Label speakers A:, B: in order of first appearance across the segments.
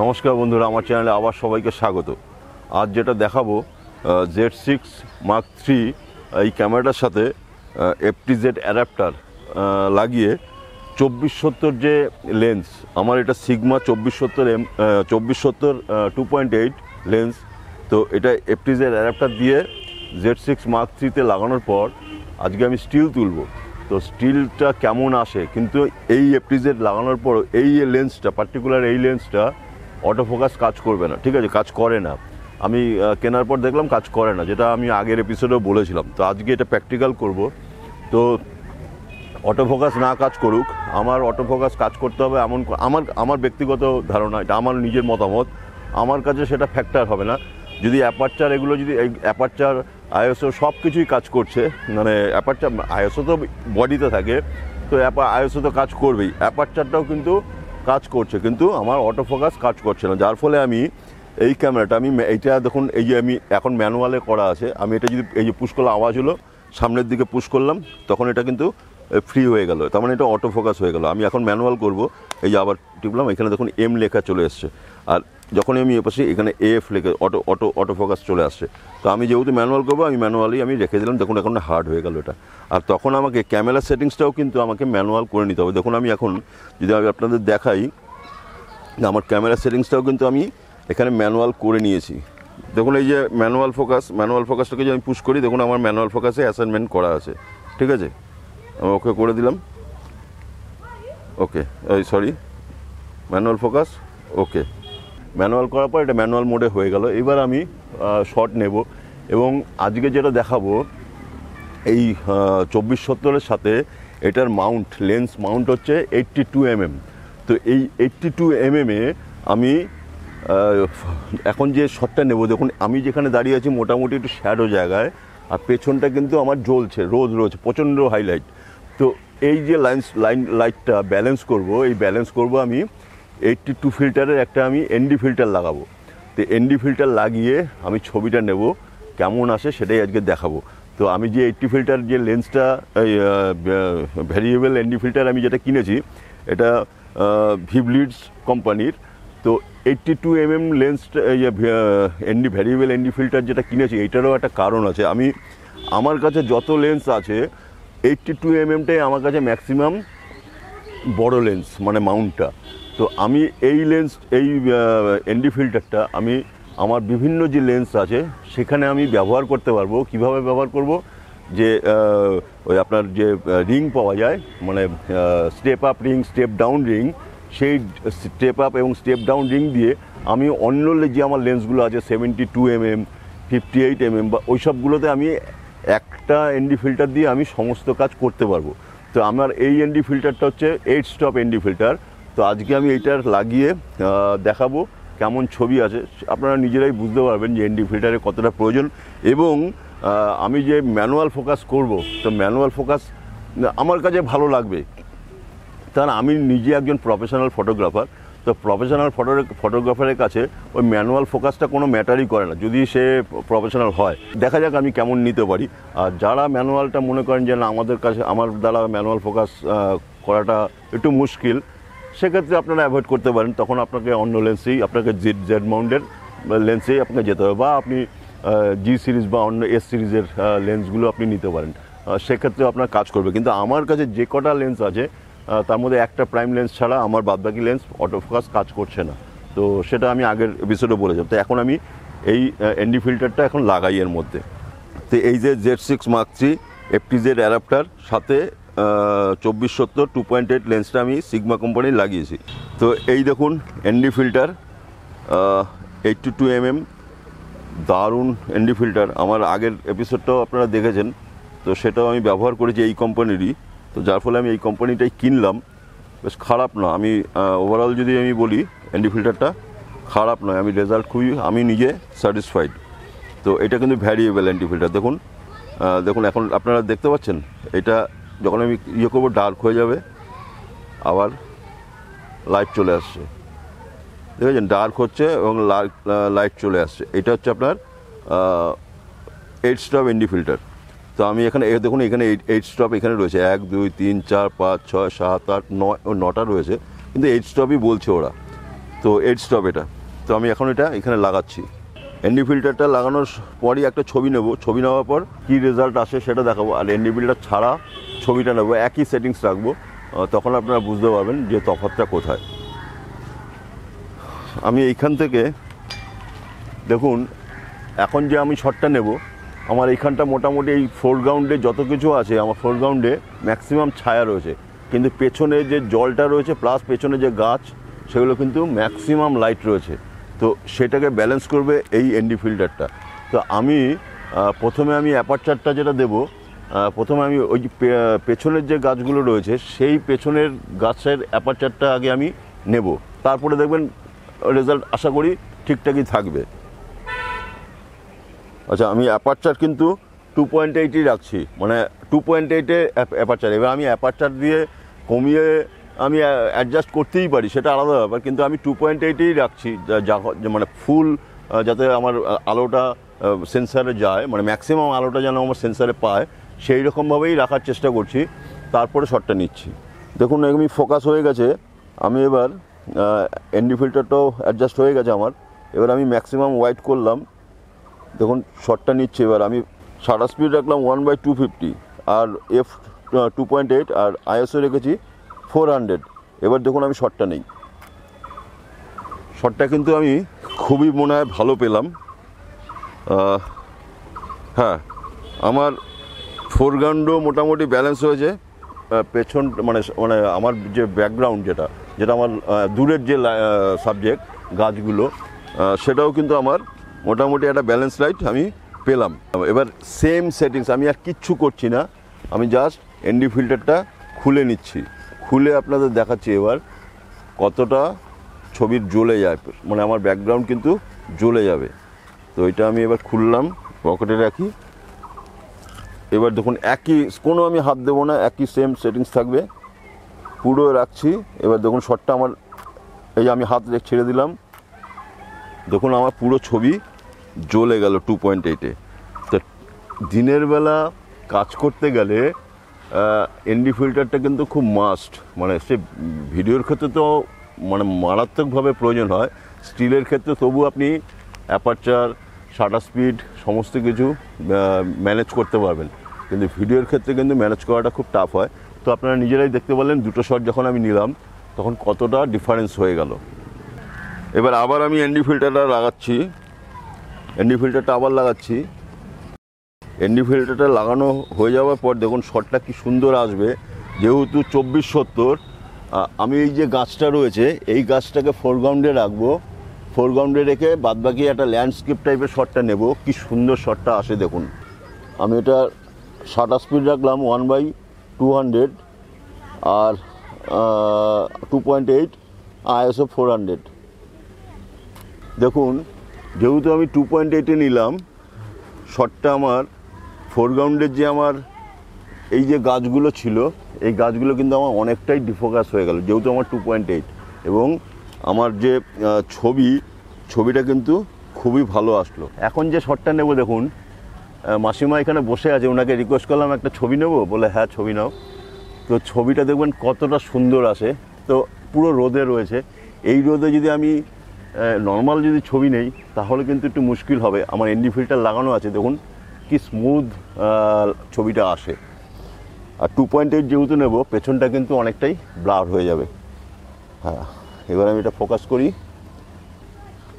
A: নমস্কার বন্ধুরা, আমার চ্যানেলে আবার সবাইকে স্বাগত। আজ যেটা দেখাবো Z6 Mark III এই ক্যামেরাটার সাথে FTZ অ্যাডাপ্টার লাগিয়ে 2470 যে লেন্স, আমার এটা সিগমা 2470 2.8 লেন্স। তো এটা FTZ অ্যাডাপ্টার দিয়ে Z6 Mark III-তে লাগানোর পর আজকে আমি স্টিল তুলবো। তো স্টিলটা কেমন আসে, কিন্তু এই FTZ লাগানোর পর এই লেন্সটা পার্টিকুলার এই লেন্সটা অটোফোকাস কাজ করবে না, ঠিক আছে, কাজ করে না। আমি কেনার পর দেখলাম কাজ করে না, যেটা আমি আগের এপিসোডেও বলেছিলাম। তো আজকে এটা প্র্যাকটিক্যাল করব। তো অটোফোকাস না কাজ করুক, আমার অটোফোকাস কাজ করতে হবে এমন আমার ব্যক্তিগত ধারণা, এটা আমার নিজের মতামত। আমার কাছে সেটা ফ্যাক্টর হবে না যদি অ্যাপারচার এগুলো যদি এই অ্যাপারচার আইএসও সব কিছুই কাজ করছে, মানে অ্যাপারচার আইএসও তো বডিতে থাকে, তো আইএসও তো কাজ করবেই, অ্যাপারচারটাও কিন্তু কাজ করছে, কিন্তু আমার অটোফোকাস কাজ করছে না। যার ফলে আমি এই ক্যামেরাটা এইটা দেখুন, এই যে আমি এখন ম্যানুয়ালে করা আছে, আমি এটা যদি এই যে পুশ করলে আওয়াজ হলো, সামনের দিকে পুশ করলাম, তখন এটা কিন্তু ফ্রি হয়ে গেল, তার মানে এটা অটোফোকাস হয়ে গেল। আমি এখন ম্যানুয়াল করব, এই যে আবার টিপলাম, এখানে দেখুন এম লেখা চলে এসছে, আর যখনই আমি এপাশে এখানে এফ লেখে অটোফোকাস চলে আসছে। তো আমি যেহেতু ম্যানুয়াল করবো, আমি ম্যানুয়ালি আমি রেখে দিলাম, দেখুন এখন হার্ড হয়ে গেল এটা। আর তখন আমাকে ক্যামেরা সেটিংসটাও কিন্তু আমাকে ম্যানুয়াল করে নিতে হবে। দেখুন আমি এখন যদি আমি আপনাদের দেখাই, আমার ক্যামেরা সেটিংসটাও কিন্তু আমি এখানে ম্যানুয়াল করে নিয়েছি। দেখুন এই যে ম্যানুয়াল ফোকাসটাকে যদি আমি পুশ করি, দেখুন আমার ম্যানুয়াল ফোকাসে অ্যাসাইনমেন্ট করা আছে, ঠিক আছে। আমি ওকে করে দিলাম, ওকে, সরি, ম্যানুয়াল ফোকাস, ওকে। ম্যানুয়াল করার পর এটা ম্যানুয়াল মোডে হয়ে গেল। এবার আমি শট নেব, এবং আজকে যেটা দেখাবো এই 2470-এর সাথে এটার লেন্স মাউন্ট হচ্ছে 82 mm। তো এই 82 mm-এ আমি এখন যে শটটা নেব, দেখুন আমি যেখানে দাঁড়িয়ে আছি মোটামুটি একটু শ্যাডো জায়গায়, আর পেছনটা কিন্তু আমার জ্বলছে, রোদ রয়েছে, প্রচণ্ড হাইলাইট। তো এই যে লাইটটা ব্যালেন্স করব, এই ব্যালেন্স করব আমি 82 ফিল্টারের একটা আমি ND ফিল্টার লাগাবো। তো ND ফিল্টার লাগিয়ে আমি ছবিটা নেব, কেমন আসে সেটাই আজকে দেখাবো। তো আমি যে 80 ফিল্টার যে লেন্সটা, ভ্যারিয়েবল ND ফিল্টার আমি যেটা কিনেছি, এটা ভিভলিডস কোম্পানির। তো 82 mm লেন্সটা ND variable ND filter যেটা কিনেছি, এইটারও একটা কারণ আছে। আমার কাছে যত লেন্স আছে 82 mm-টাই আমার কাছে ম্যাক্সিমাম বড় লেন্স, মানে মাউন্টটা। তো আমি এই ND ফিল্টারটা আমি আমার বিভিন্ন যে লেন্স আছে সেখানে আমি ব্যবহার করতে পারবো। কিভাবে ব্যবহার করব, যে ওই আপনার যে রিং পাওয়া যায়, মানে step up ring, step down ring, সেই স্টেপ আপ এবং স্টেপ ডাউন রিং দিয়ে আমি অন্য যে আমার লেন্সগুলো আছে 72 mm, 58 mm বা ওই সবগুলোতে আমি একটা ND ফিল্টার দিয়ে আমি সমস্ত কাজ করতে পারবো। তো আমার এই ND ফিল্টারটা হচ্ছে 8 স্টপ ND ফিল্টার। তো আজকে আমি এইটার লাগিয়ে দেখাবো কেমন ছবি আছে, আপনারা নিজেরাই বুঝতে পারবেন যে ND ফিল্টারের কতটা প্রয়োজন। এবং আমি যে ম্যানুয়াল ফোকাস করব, তো ম্যানুয়াল ফোকাস আমার কাছে ভালো লাগবে, কারণ আমি নিজে একজন প্রফেশনাল ফটোগ্রাফার। তো প্রফেশনাল ফটোগ্রাফারের কাছে ওই ম্যানুয়াল ফোকাসটা কোনো ম্যাটারই করে না, যদি সে প্রফেশনাল হয়। দেখা যাক আমি কেমন নিতে পারি। আর যারা ম্যানুয়ালটা মনে করেন যে না, আমার দ্বারা ম্যানুয়াল ফোকাস করাটা একটু মুশকিল, সেক্ষেত্রে আপনারা অ্যাভয়েড করতে পারেন। তখন আপনাকে অন্য লেন্সেই, আপনাকে জেড মাউন্টের লেন্সেই আপনাকে যেতে হবে, বা আপনি G সিরিজ বা অন্য S সিরিজের লেন্সগুলো আপনি নিতে পারেন, সেক্ষেত্রে আপনার কাজ করবে। কিন্তু আমার কাছে যে কটা লেন্স আছে তার মধ্যে একটা প্রাইম লেন্স ছাড়া আমার বাদবাকি লেন্স অটোফোকাস কাজ করছে না। তো সেটা আমি আগের এপিসোডে বলেছিলাম। তো এখন আমি এই ND ফিল্টারটা এখন লাগাই এর মধ্যে। তো এই যে Z6 Mark III FTZ adapter সাথে 2470 2.8 লেন্সটা আমি সিগমা কোম্পানির লাগিয়েছি। তো এই দেখুন ND ফিল্টার 82 mm, দারুণ ND ফিল্টার। আমার আগের এপিসোডটাও আপনারা দেখেছেন, তো সেটাও আমি ব্যবহার করেছি এই কোম্পানিরই। তো যার ফলে আমি এই কোম্পানিটাই কিনলাম, বেশ খারাপ না। আমি ওভারঅল যদি আমি বলি ND ফিল্টারটা খারাপ নয়, আমি নিজে স্যাটিসফাইড। তো এটা কিন্তু ভ্যারিয়েবল ND ফিল্টার। দেখুন এখন আপনারা দেখতে পাচ্ছেন, এটা যখন আমি করবো ডার্ক হয়ে যাবে, আবার লাইট চলে আসছে, দেখেছেন, ডার্ক হচ্ছে এবং লাইট চলে আসছে। এটা হচ্ছে আপনার 8 স্টপ ND ফিল্টার। তো আমি এখানে দেখুন, এখানে 8 স্টপ এখানে রয়েছে, 1 2 3 4 5 6 7 8 9টা রয়েছে, কিন্তু 8 স্টপই বলছে ওরা। তো 8 স্টপ এটা। তো আমি এখন এটা এখানে লাগাচ্ছি। এনডি ফিল্টারটা লাগানোর পরই একটা ছবি নেব, ছবি নেওয়ার পর কী রেজাল্ট আসে সেটা দেখাবো। আর এনডি ফিল্টার ছাড়া ছবিটা নেবো, একই সেটিংস রাখবো, তখন আপনারা বুঝতে পারবেন যে তফাৎটা কোথায়। আমি এইখান থেকে দেখুন, এখন যে আমি শটটা নেব, আমার এইখানটা মোটামুটি এই ফোরগ্রাউন্ডে যত কিছু আছে, আমার ফোরগ্রাউন্ডে ম্যাক্সিমাম ছায়া রয়েছে, কিন্তু পেছনে যে জলটা রয়েছে প্লাস পেছনে যে গাছ, সেগুলো কিন্তু ম্যাক্সিমাম লাইট রয়েছে। তো সেটাকে ব্যালেন্স করবে এই এনডি ফিল্টারটা। তো আমি প্রথমে আমি অ্যাপারচারটা যেটা দেব, প্রথমে আমি ওই পেছনের যে গাছগুলো রয়েছে সেই পেছনের গাছের অ্যাপারচারটা আগে আমি নেব, তারপরে দেখবেন রেজাল্ট আশা করি ঠিকঠাকই থাকবে। আচ্ছা, আমি অ্যাপারচার কিন্তু 2.8ই রাখছি, মানে 2.8-এ অ্যাপারচার। এবার আমি অ্যাপারচার দিয়ে কমিয়ে আমি অ্যাডজাস্ট করতেই পারি, সেটা আলাদা ব্যাপার, কিন্তু আমি 2.8-এই রাখছি, মানে ফুল যাতে আমার আলোটা সেন্সারে যায়, মানে ম্যাক্সিমাম আলোটা যেন আমার সেন্সারে পায়, সেই রকমভাবেই রাখার চেষ্টা করছি। তারপরে শটটা নিচ্ছি। দেখুন আমি ফোকাস হয়ে গেছে। আমি এবার এনডি ফিল্টারটাও অ্যাডজাস্ট হয়ে গেছে আমার। এবার আমি ম্যাক্সিমাম ওয়াইড করলাম, দেখুন শটটা নিচ্ছে। এবার আমি শাটার স্পিড রাখলাম 1/250 আর এফ 2.8 আর আইএসও রেখেছি 400। এবার দেখুন আমি শটটা নেই। শটটা কিন্তু আমি খুবই মনে হয় ভালো পেলাম। হ্যাঁ, আমার ফোরগ্রাউন্ডও মোটামুটি ব্যালেন্স হয়েছে, পেছন মানে মানে আমার যে ব্যাকগ্রাউন্ড যেটা আমার দূরের যে সাবজেক্ট গাছগুলো, সেটাও কিন্তু আমার মোটামুটি একটা ব্যালেন্স লাইট আমি পেলাম। এবার সেম সেটিংস, আমি আর কিচ্ছু করছি না, আমি জাস্ট এনডি ফিল্টারটা খুলে নিচ্ছি। খুলে আপনাদের দেখাচ্ছি এবার কতটা ছবির জ্বলে যায়, মানে আমার ব্যাকগ্রাউন্ড কিন্তু জ্বলে যাবে। তো এটা আমি এবার খুললাম, পকেটে রাখি। এবার দেখুন একই, কোনো আমি হাত দেবো না, একই সেম সেটিংস থাকবে, পুরো রাখছি। এবার দেখুন শটটা আমার, এই আমি হাত ছেড়ে দিলাম, দেখুন আমার পুরো ছবি জ্বলে গেল 2.8-এ। তো দিনের বেলা কাজ করতে গেলে এনডি ফিল্টারটা কিন্তু খুব মাস্ট, মানে সে ভিডিওর ক্ষেত্রে তো মানে মারাত্মকভাবে প্রয়োজন হয়, স্টিলের ক্ষেত্রে তবু আপনি অ্যাপারচার, শাটার স্পিড সমস্ত কিছু ম্যানেজ করতে পারবেন, কিন্তু ভিডিওর ক্ষেত্রে কিন্তু ম্যানেজ করাটা খুব টাফ হয়। তো আপনারা নিজেরাই দেখতে পারলেন দুটো শট যখন আমি নিলাম তখন কতটা ডিফারেন্স হয়ে গেল। এবার আবার আমি এনডি ফিল্টারটা লাগাচ্ছি, এনডি ফিল্টারটা আবার লাগাচ্ছি। এনডি ফিল্টারটা লাগানো হয়ে যাওয়ার পর দেখুন শটটা কি সুন্দর আসবে। যেহেতু 24-70, আমি এই যে গাছটা রয়েছে এই গাছটাকে ফোরগ্রাউন্ডে রাখবো, ফোরগ্রাউন্ডে রেখে বাদবাকি একটা ল্যান্ডস্কেপ টাইপের শটটা নেব, কি সুন্দর শটটা আসে দেখুন। আমি এটা শাটার স্পিড রাখলাম 1/200 আর 2.8 আইএসও 400। দেখুন যেহেতু আমি 2.8-এ নিলাম, শটটা আমার ফোরগ্রাউন্ডের যে আমার এই যে গাছগুলো ছিল এই গাছগুলো কিন্তু আমার অনেকটাই ডিফোকাস হয়ে গেল, যেহেতু আমার 2.8, এবং আমার যে ছবিটা কিন্তু খুবই ভালো আসলো। এখন যে শটটা নেব দেখুন, মাসিমা এখানে বসে আছে, ওনাকে রিকোয়েস্ট করলাম একটা ছবি নেব, বলে হ্যাঁ ছবি নাও। তো ছবিটা দেখবেন কতটা সুন্দর আসে। তো পুরো রোদে রয়েছে, এই রোদে যদি আমি নর্মাল যদি ছবি নেই তাহলে কিন্তু একটু মুশকিল হবে। আমার এনডি ফিল্টার লাগানো আছে, দেখুন কি স্মুথ ছবিটা আসে। আর 2.8 যেহেতু নেব, পেছনটা কিন্তু অনেকটাই ব্লার হয়ে যাবে। হ্যাঁ, এবার আমি এটা ফোকাস করি।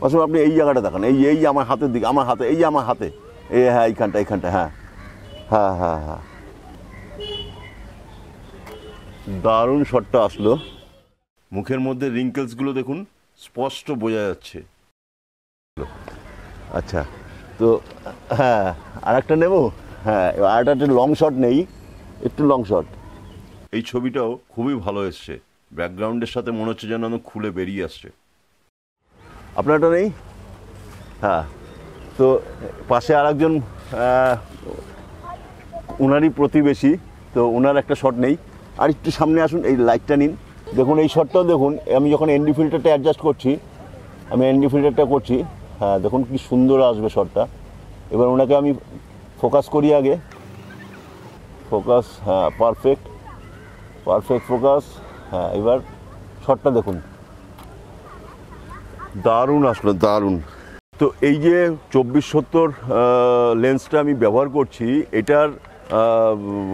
A: আসলে আপনি এই জায়গাটা দেখান, এই আমার হাতের দিকে, আমার হাতে, এই আমার হাতে, এই হ্যাঁ এইখানটা, হ্যাঁ হ্যাঁ হ্যাঁ হ্যাঁ, দারুণ শটটা আসলো। মুখের মধ্যে রিঙ্কেলসগুলো দেখুন স্পষ্ট বোঝা যাচ্ছে। আচ্ছা, তো হ্যাঁ আর একটা নেব, হ্যাঁ আর একটা লং শট নেই, একটু লং শট। এই ছবিটাও খুবই ভালো এসছে, ব্যাকগ্রাউন্ডের সাথে মনে হচ্ছে যেন খুলে বেরিয়ে আসছে। আপনারটা নেই? হ্যাঁ, তো পাশে আর একজন ওনারই প্রতিবেশী, তো ওনার একটা শট নেই। আর একটু সামনে আসুন, এই লাইটটা নিন, দেখুন এই শটটাও দেখুন। আমি যখন এনডি ফিল্টারটা অ্যাডজাস্ট করছি, আমি এনডি ফিল্টারটা করছি, হ্যাঁ দেখুন কি সুন্দর আসবে শটটা। এবার ওনাকে আমি ফোকাস করি আগে, ফোকাস, হ্যাঁ পারফেক্ট ফোকাস। হ্যাঁ, এবার শটটা দেখুন, দারুণ আসলো, দারুণ। তো এই যে 2470 লেন্সটা আমি ব্যবহার করছি, এটার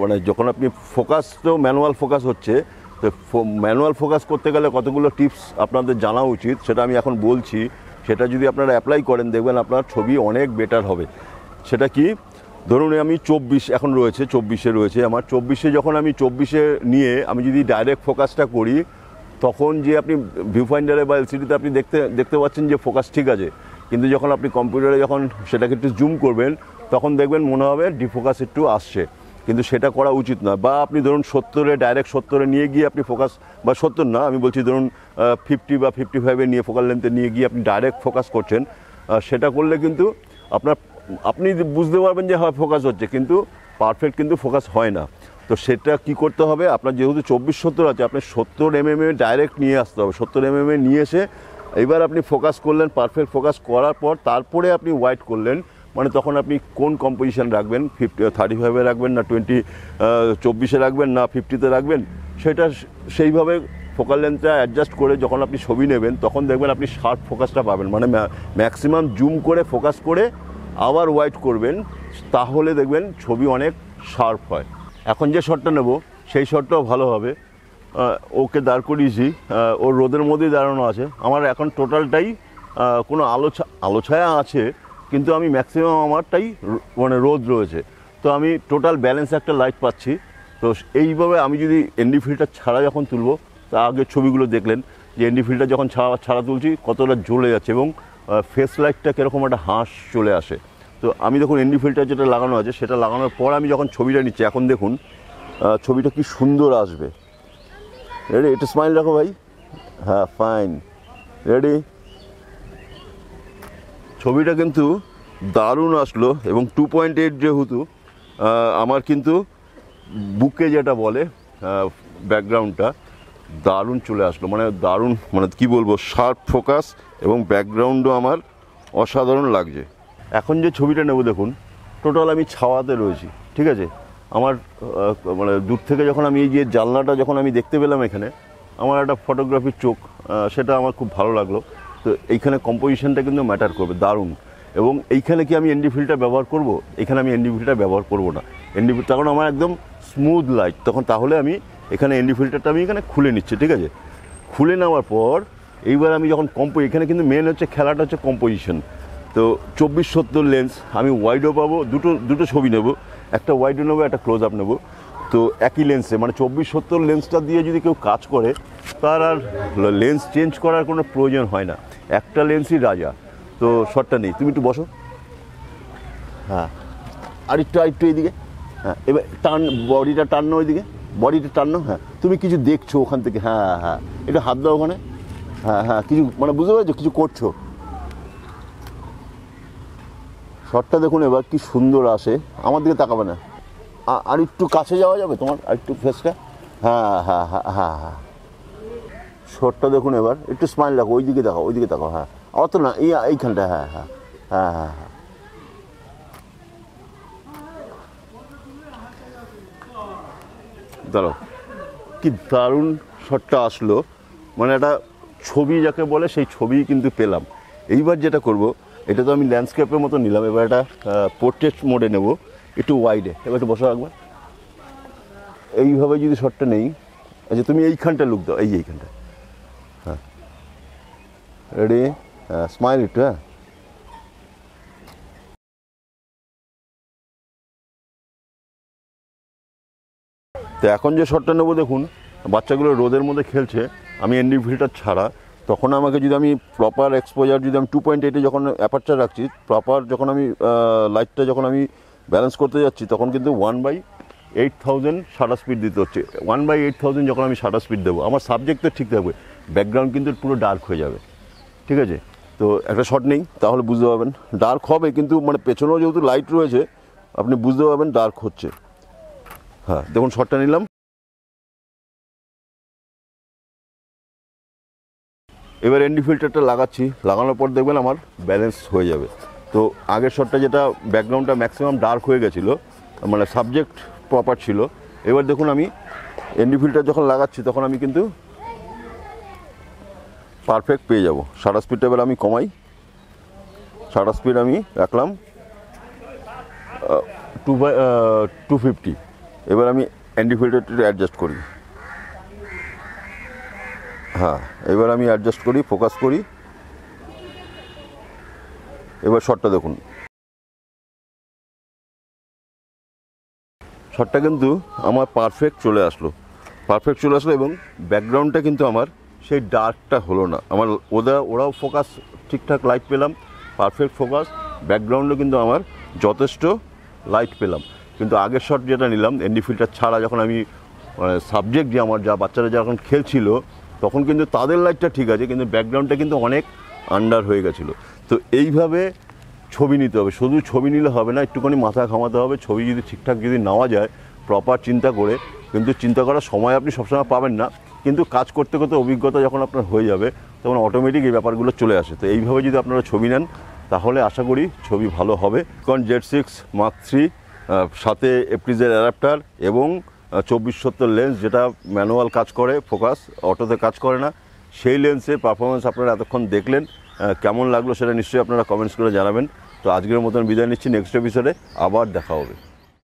A: মানে যখন আপনি ফোকাস, তো ম্যানুয়াল ফোকাস হচ্ছে, তো ম্যানুয়াল ফোকাস করতে গেলে কতগুলো টিপস আপনাদের জানা উচিত, সেটা আমি এখন বলছি। সেটা যদি আপনারা অ্যাপ্লাই করেন দেখবেন আপনার ছবি অনেক বেটার হবে। সেটা কি, ধরুন আমি 24 এখন রয়েছে, 24-এ রয়েছে আমার, 24-এ যখন আমি 24-এ নিয়ে আমি যদি ডাইরেক্ট ফোকাসটা করি, তখন যে আপনি ভিউ ফাইন্ডারে বা এলসিডিতে আপনি দেখতে পাচ্ছেন যে ফোকাস ঠিক আছে, কিন্তু যখন আপনি কম্পিউটারে যখন সেটাকে একটু জুম করবেন তখন দেখবেন মনে হবে ডিফোকাস একটু আসছে, কিন্তু সেটা করা উচিত নয়। বা আপনি ধরুন 70-এ ডাইরেক্ট 70-এ নিয়ে গিয়ে আপনি ফোকাস, বা 70 না আমি বলছি ধরুন 50 বা 55-এ নিয়ে ফোকাল লেন্থে নিয়ে গিয়ে আপনি ডাইরেক্ট ফোকাস করছেন, সেটা করলে কিন্তু আপনি বুঝতে পারবেন যে হয় ফোকাস হচ্ছে, কিন্তু পারফেক্ট কিন্তু ফোকাস হয় না। তো সেটা কি করতে হবে, আপনার যেহেতু 24-70 আছে, আপনি 70 mm ডাইরেক্ট নিয়ে আসতে হবে। 70 mm নিয়ে এসে এবার আপনি ফোকাস করলেন, পারফেক্ট ফোকাস করার পর তারপরে আপনি ওয়াইড করলেন, মানে তখন আপনি কোন কম্পোজিশন রাখবেন, 35-এ রাখবেন না 24-এ রাখবেন না 50-তে রাখবেন, সেটা সেইভাবে ফোকাল লেন্থটা অ্যাডজাস্ট করে যখন আপনি ছবি নেবেন তখন দেখবেন আপনি শার্প ফোকাসটা পাবেন, মানে ম্যাক্সিমাম জুম করে ফোকাস করে আবার ওয়াইড করবেন, তাহলে দেখবেন ছবি অনেক শার্প হয়। এখন যে শটটা নেব সেই শটটাও ভালো হবে। ওকে দাঁড় করিয়েছি, ওর রোদের মধ্যেই দাঁড়ানো আছে। আমার এখন টোটালটাই কোনো আলো ছায়া আছে, কিন্তু আমি ম্যাক্সিমাম আমারটাই মানে রোদ রয়েছে, তো আমি টোটাল ব্যালেন্স একটা লাইট পাচ্ছি। তো এইভাবে আমি যদি এনডি ফিল্টার ছাড়া যখন তুলব, তা আগের ছবিগুলো দেখলেন যে এনডি ফিল্টার যখন ছাড়া তুলছি কতটা জ্বলে যাচ্ছে এবং ফেস লাইটটা কীরকম একটা হাঁস চলে আসে। তো আমি দেখুন এনডি ফিল্টার যেটা লাগানো আছে সেটা লাগানোর পর আমি যখন ছবিটা নিচ্ছি, এখন দেখুন ছবিটা কি সুন্দর আসবে। রেডি, একটু স্মাইল রাখো ভাই, হ্যাঁ ফাইন, রেডি। ছবিটা কিন্তু দারুণ আসলো এবং 2.8 যেহেতু আমার কিন্তু বুকে যেটা বলে ব্যাকগ্রাউন্ডটা দারুণ চলে আসলো, মানে দারুণ, মানে কি বলবো, শার্প ফোকাস এবং ব্যাকগ্রাউন্ডও আমার অসাধারণ লাগছে। এখন যে ছবিটা নেব দেখুন টোটাল আমি ছাওয়াতে রয়েছি, ঠিক আছে। আমার মানে দূর থেকে যখন আমি এই যে জানলাটা যখন আমি দেখতে পেলাম এখানে, আমার একটা ফটোগ্রাফির চোখ, সেটা আমার খুব ভালো লাগলো। তো এইখানে কম্পোজিশনটা কিন্তু ম্যাটার করবে, দারুণ। এবং এইখানে কি আমি এনডি ফিল্টার ব্যবহার করব? এখানে আমি এনডি ফিল্টার ব্যবহার করব না। এনডি ফিল্টার তখন আমার একদম স্মুথ লাইট, তখন তাহলে আমি এখানে এনডি ফিল্টারটা আমি এখানে খুলে নিচ্ছি, ঠিক আছে। খুলে নেওয়ার পর এইবার আমি যখন এখানে কিন্তু মেন হচ্ছে খেলাটা হচ্ছে কম্পোজিশন। তো 24-70 লেন্স আমি ওয়াইডও পাবো, দুটো ছবি নেব, একটা ওয়াইডও নেবো, একটা ক্লোজ আপ নেবো। তো একই লেন্সে মানে 24-70 লেন্সটা দিয়ে যদি কেউ কাজ করে তার আর লেন্স চেঞ্জ করার কোনো প্রয়োজন হয় না, একটা লেন্সই রাজা। তো শটটা নেই, তুমি একটু বসো, হ্যাঁ আরেকটু এইদিকে, হ্যাঁ এবার টান, বডিটা টানো ওইদিকে, বডিটা টানো, হ্যাঁ তুমি কিছু দেখছো ওখান থেকে, হ্যাঁ হ্যাঁ একটু হাত দাও ওখানে, হ্যাঁ হ্যাঁ কিছু মানে বুঝতে পারছো কিছু করছো। শটটা দেখুন এবার কি সুন্দর আসে, আমার দিকে তাকাবে না, আর একটু কাছে যাওয়া যাবে তোমার, আর একটু ফেসটা, হ্যাঁ হ্যাঁ হ্যাঁ হ্যাঁ হ্যাঁ। শটটা দেখুন এবার, একটু স্মাইল রাখো, ওইদিকে দেখাও, ওইদিকে তাকাও, হ্যাঁ অত না, এইখানটা, হ্যাঁ হ্যাঁ হ্যাঁ হ্যাঁ হ্যাঁ। দাঁড়াও, কি দারুণ শটটা আসলো, মানে একটা ছবি যাকে বলে সেই ছবি কিন্তু পেলাম। এইবার যেটা করব, এটা তো আমি ল্যান্ডস্কেপের মতো নিলাম, এবার এটা পোর্ট্রেট মোডে নেব, একটু ওয়াইডে, এবার একটু বসে রাখবো। এইভাবে যদি শটটা নেই, আচ্ছা তুমি এইখানটা লুক দাও, এইখানটা, হ্যাঁ রেডি, হ্যাঁ স্মাইল একটু, হ্যাঁ তো এখন যে শটটা নেবো দেখুন, বাচ্চাগুলো রোদের মধ্যে খেলছে, আমি এনডি ফিল্টার ছাড়া, তখন আমাকে যদি আমি প্রপার এক্সপোজার যদি আমি 2.8-এ যখন অ্যাপারচার রাখছি, প্রপার যখন আমি লাইটটা যখন আমি ব্যালেন্স করতে যাচ্ছি, তখন কিন্তু 1/8000 শাটার স্পিড দিতে হচ্ছে। 1/8000 যখন আমি শাটার স্পিড দেবো, আমার সাবজেক্ট তো ঠিক থাকবে, ব্যাকগ্রাউন্ড কিন্তু পুরো ডার্ক হয়ে যাবে, ঠিক আছে। তো একটা শট নেই, তাহলে বুঝতে পারবেন ডার্ক হবে, কিন্তু মানে পেছনেও যেহেতু লাইট রয়েছে আপনি বুঝতে পারবেন ডার্ক হচ্ছে। হ্যাঁ দেখুন শটটা নিলাম, এবার এনডি ফিল্টারটা লাগাচ্ছি, লাগানোর পর দেখবেন আমার ব্যালেন্স হয়ে যাবে। তো আগের শটটা যেটা ব্যাকগ্রাউন্ডটা ম্যাক্সিমাম ডার্ক হয়ে গেছিলো, মানে সাবজেক্ট প্রপার ছিল, এবার দেখুন আমি এনডি ফিল্টার যখন লাগাচ্ছি তখন আমি কিন্তু পারফেক্ট পেয়ে যাব। শাটার স্পিডটা এবার আমি কমাই, শাটার স্পিড আমি রাখলাম 250। এবার আমি অ্যান্টি ফিল্টারটা অ্যাডজাস্ট করি, হ্যাঁ এবার আমি অ্যাডজাস্ট করি, ফোকাস করি। এবার শটটা দেখুন, শটটা কিন্তু আমার পারফেক্ট চলে আসলো, পারফেক্ট চলে আসলো এবং ব্যাকগ্রাউন্ডটা কিন্তু আমার সেই ডার্কটা হলো না। আমার ওরাও ফোকাস ঠিকঠাক লাইট পেলাম, পারফেক্ট ফোকাস, ব্যাকগ্রাউন্ডে কিন্তু আমার যথেষ্ট লাইট পেলাম। কিন্তু আগের শট যেটা নিলাম এনডি ফিল্টার ছাড়া, যখন আমি সাবজেক্ট যে আমার যা বাচ্চারা যখন খেলছিল তখন কিন্তু তাদের লাইটটা ঠিক আছে, কিন্তু ব্যাকগ্রাউন্ডটা কিন্তু অনেক আন্ডার হয়ে গেছিলো। তো এইভাবে ছবি নিতে হবে, শুধু ছবি নিলে হবে না, একটুখানি মাথা ঘামাতে হবে। ছবি যদি ঠিকঠাক যদি নেওয়া যায় প্রপার চিন্তা করে, কিন্তু চিন্তা করার সময় আপনি সবসময় পাবেন না, কিন্তু কাজ করতে করতে অভিজ্ঞতা যখন আপনার হয়ে যাবে তখন অটোমেটিক এই ব্যাপারগুলো চলে আসে। তো এইভাবে যদি আপনারা ছবি নেন তাহলে আশা করি ছবি ভালো হবে। নিকন Z6 Mark III, সাথে এপ্রিজের অ্যাডাপ্টার এবং 2470 লেন্স, যেটা ম্যানুয়াল কাজ করে, ফোকাস অটোতে কাজ করে না। সেই লেন্সের পারফরমেন্স আপনারা এতক্ষণ দেখলেন, কেমন লাগলো সেটা নিশ্চয়ই আপনারা কমেন্টস করে জানাবেন। তো আজকের মতন বিদায় নিচ্ছি, নেক্সট এপিসোডে আবার দেখা হবে।